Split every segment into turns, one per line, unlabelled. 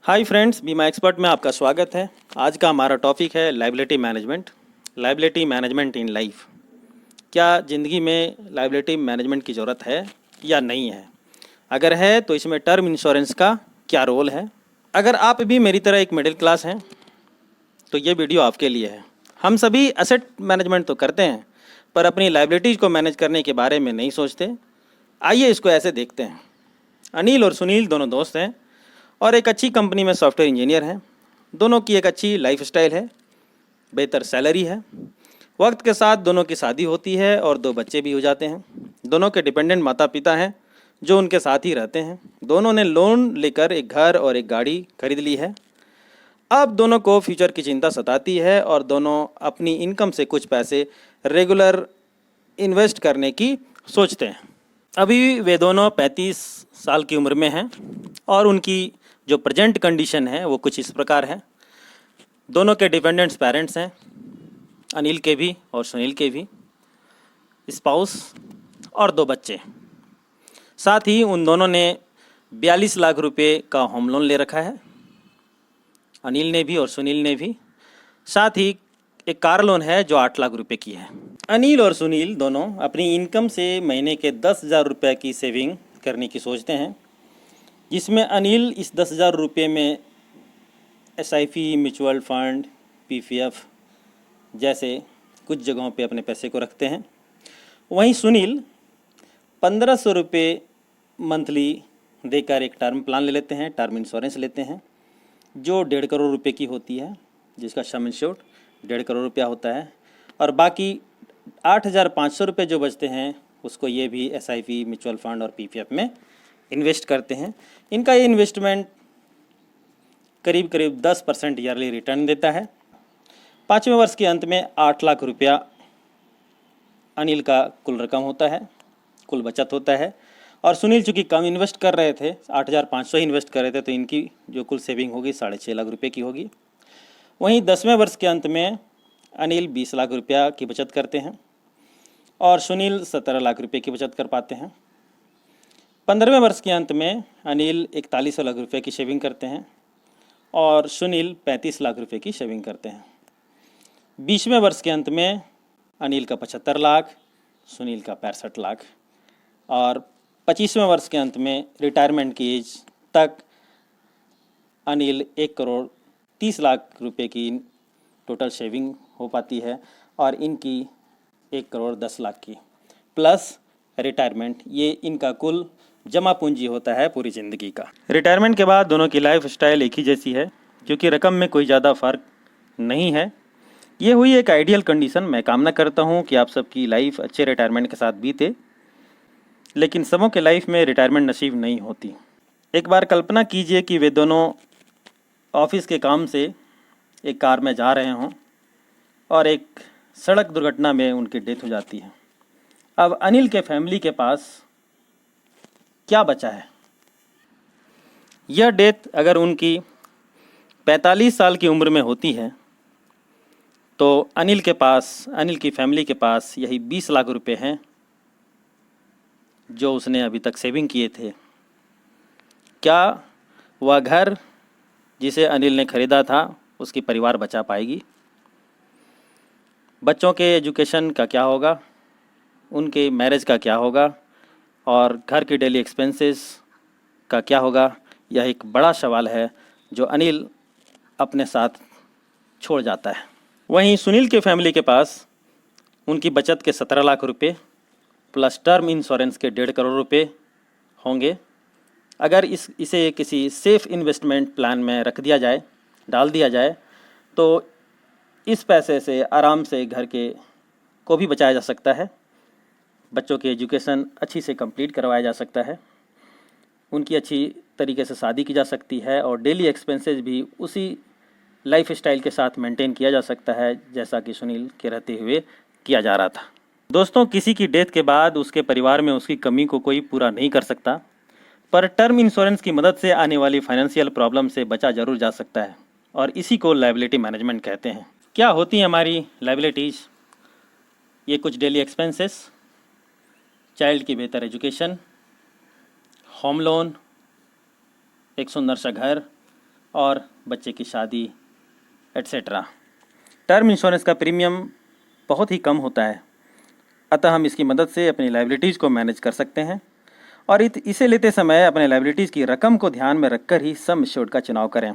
Hi friends, बीमा expert में आपका स्वागत है। आज का हमारा टॉपिक है liability management. Liability management in life. क्या ज़िंदगी में लायबिलिटी मैनेजमेंट की ज़रूरत है या नहीं है? अगर है तो इसमें टर्म इंश्योरेंस का क्या रोल है? अगर आप भी मेरी तरह एक मिडिल क्लास हैं तो ये वीडियो आपके लिए है। हम सभी एसेट मैनेजमेंट तो करते हैं पर अपनी लायबिलिटीज़ को मैनेज करने के बारे में नहीं सोचते। आइए इसको ऐसे देखते हैं। अनिल और सुनील दोनों दोस्त हैं और एक अच्छी कंपनी में सॉफ्टवेयर इंजीनियर हैं। दोनों की एक अच्छी लाइफस्टाइल है, बेहतर सैलरी है। वक्त के साथ दोनों की शादी होती है और 2 बच्चे भी हो जाते हैं। दोनों के डिपेंडेंट माता पिता हैं जो उनके साथ ही रहते हैं। दोनों ने लोन लेकर एक घर और एक गाड़ी खरीद ली है। अब दोनों को फ्यूचर की चिंता सताती है और दोनों अपनी इनकम से कुछ पैसे रेगुलर इन्वेस्ट करने की सोचते हैं। अभी वे दोनों 35 साल की उम्र में हैं और उनकी जो प्रेजेंट कंडीशन है वो कुछ इस प्रकार है। दोनों के डिपेंडेंट्स पेरेंट्स हैं, अनिल के भी और सुनील के भी, स्पाउस और 2 बच्चे। साथ ही उन दोनों ने 42 लाख रुपए का होम लोन ले रखा है, अनिल ने भी और सुनील ने भी। साथ ही एक कार लोन है जो 8 लाख रुपए की है। अनिल और सुनील दोनों अपनी इनकम से महीने के 10,000 रुपये की सेविंग करने की सोचते हैं, जिसमें अनिल इस 10,000 रुपये में SIP, म्यूचुअल फंड, PPF जैसे कुछ जगहों पे अपने पैसे को रखते हैं। वहीं सुनील 1,500 रुपये मंथली देकर एक टर्म प्लान ले लेते हैं, टर्म इंश्योरेंस लेते हैं जो 1.5 करोड़ रुपए की होती है, जिसका सम इंश्योर्ड 1.5 करोड़ रुपया होता है। और बाकी 8,500 रुपये जो बचते हैं उसको ये भी SIP, म्यूचुअल फंड और PPF में इन्वेस्ट करते हैं। इनका ये इन्वेस्टमेंट करीब करीब 10% ईयरली रिटर्न देता है। 5वें वर्ष के अंत में 8 लाख रुपया अनिल का कुल रकम होता है, कुल बचत होता है। और सुनील चूँकि कम इन्वेस्ट कर रहे थे, 8,500 ही इन्वेस्ट कर रहे थे, तो इनकी जो कुल सेविंग होगी 6.5 लाख रुपये की होगी। वहीं 10वें वर्ष के अंत में अनिल 20 लाख रुपया की बचत करते हैं और सुनील 17 लाख रुपये की बचत कर पाते हैं। 15वें वर्ष के अंत में अनिल 41 लाख रुपये की सेविंग करते हैं और सुनील 35 लाख रुपये की सेविंग करते हैं। 20वें वर्ष के अंत में अनिल का 75 लाख, सुनील का 65 लाख और 25वें वर्ष के अंत में रिटायरमेंट की एज तक अनिल 1 करोड़ 30 लाख रुपये की टोटल सेविंग हो पाती है और इनकी 1 करोड़ 10 लाख की प्लस रिटायरमेंट, ये इनका कुल जमा पूंजी होता है पूरी ज़िंदगी का। रिटायरमेंट के बाद दोनों की लाइफ स्टाइल एक ही जैसी है क्योंकि रकम में कोई ज़्यादा फ़र्क नहीं है। ये हुई एक आइडियल कंडीशन। मैं कामना करता हूँ कि आप सबकी लाइफ अच्छे रिटायरमेंट के साथ बीते, लेकिन सबों के लाइफ में रिटायरमेंट नसीब नहीं होती। एक बार कल्पना कीजिए कि वे दोनों ऑफिस के काम से एक कार में जा रहे हों और एक सड़क दुर्घटना में उनकी डेथ हो जाती है। अब अनिल के फैमिली के पास क्या बचा है? यह डेथ अगर उनकी 45 साल की उम्र में होती है तो अनिल की फैमिली के पास यही 20 लाख रुपए हैं जो उसने अभी तक सेविंग किए थे। क्या वह घर जिसे अनिल ने खरीदा था उसकी परिवार बचा पाएगी? बच्चों के एजुकेशन का क्या होगा? उनके मैरिज का क्या होगा? और घर की डेली एक्सपेंसेस का क्या होगा? यह एक बड़ा सवाल है जो अनिल अपने साथ छोड़ जाता है। वहीं सुनील के फैमिली के पास उनकी बचत के 17 लाख रुपए प्लस टर्म इंश्योरेंस के 1.5 करोड़ रुपए होंगे। अगर इसे किसी सेफ इन्वेस्टमेंट प्लान में रख दिया जाए, डाल दिया जाए, तो इस पैसे से आराम से घर के को भी बचाया जा सकता है, बच्चों की एजुकेशन अच्छी से कंप्लीट करवाया जा सकता है, उनकी अच्छी तरीके से शादी की जा सकती है और डेली एक्सपेंसेस भी उसी लाइफ स्टाइल के साथ मेंटेन किया जा सकता है जैसा कि सुनील के रहते हुए किया जा रहा था। दोस्तों, किसी की डेथ के बाद उसके परिवार में उसकी कमी को कोई पूरा नहीं कर सकता, पर टर्म इंश्योरेंस की मदद से आने वाली फाइनेंशियल प्रॉब्लम से बचा जरूर जा सकता है और इसी को लायबिलिटी मैनेजमेंट कहते हैं। क्या होती हैं हमारी लायबिलिटीज़? ये कुछ डेली एक्सपेंसेस, चाइल्ड की बेहतर एजुकेशन, होम लोन, एक सुंदर सा घर, और बच्चे की शादी एट्सेट्रा। टर्म इंश्योरेंस का प्रीमियम बहुत ही कम होता है, अतः हम इसकी मदद से अपनी लायबिलिटीज़ को मैनेज कर सकते हैं और इसे लेते समय अपने लायबिलिटीज़ की रकम को ध्यान में रखकर ही सम एश्योर्ड का चुनाव करें।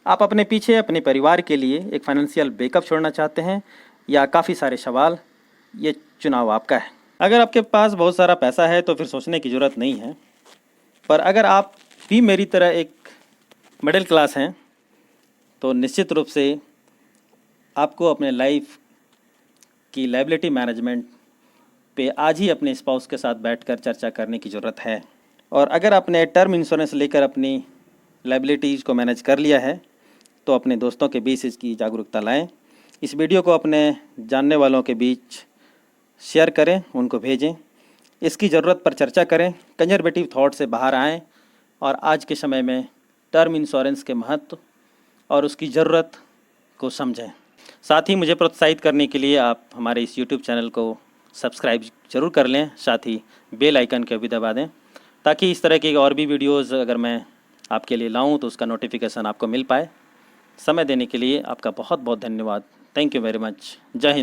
आप अपने पीछे अपने परिवार के लिए एक फाइनेंशियल बैकअप छोड़ना चाहते हैं या काफ़ी सारे सवाल, ये चुनाव आपका है। अगर आपके पास बहुत सारा पैसा है तो फिर सोचने की ज़रूरत नहीं है, पर अगर आप भी मेरी तरह एक मिडिल क्लास हैं तो निश्चित रूप से आपको अपने लाइफ की लायबिलिटी मैनेजमेंट पे आज ही अपने स्पाउस के साथ बैठकर चर्चा करने की ज़रूरत है। और अगर आपने टर्म इंश्योरेंस लेकर अपनी लायबिलिटीज़ को मैनेज कर लिया है तो अपने दोस्तों के बीच इसकी जागरूकता लाएं। इस वीडियो को अपने जानने वालों के बीच शेयर करें, उनको भेजें, इसकी ज़रूरत पर चर्चा करें, कंजर्वेटिव थॉट से बाहर आएं और आज के समय में टर्म इंश्योरेंस के महत्व और उसकी ज़रूरत को समझें। साथ ही मुझे प्रोत्साहित करने के लिए आप हमारे इस यूट्यूब चैनल को सब्सक्राइब ज़रूर कर लें, साथ ही बेल आइकन को भी दबा दें ताकि इस तरह की और भी वीडियोज़ अगर मैं आपके लिए लाऊं तो उसका नोटिफिकेशन आपको मिल पाए। समय देने के लिए आपका बहुत बहुत धन्यवाद। Thank you very much. जय हिंद।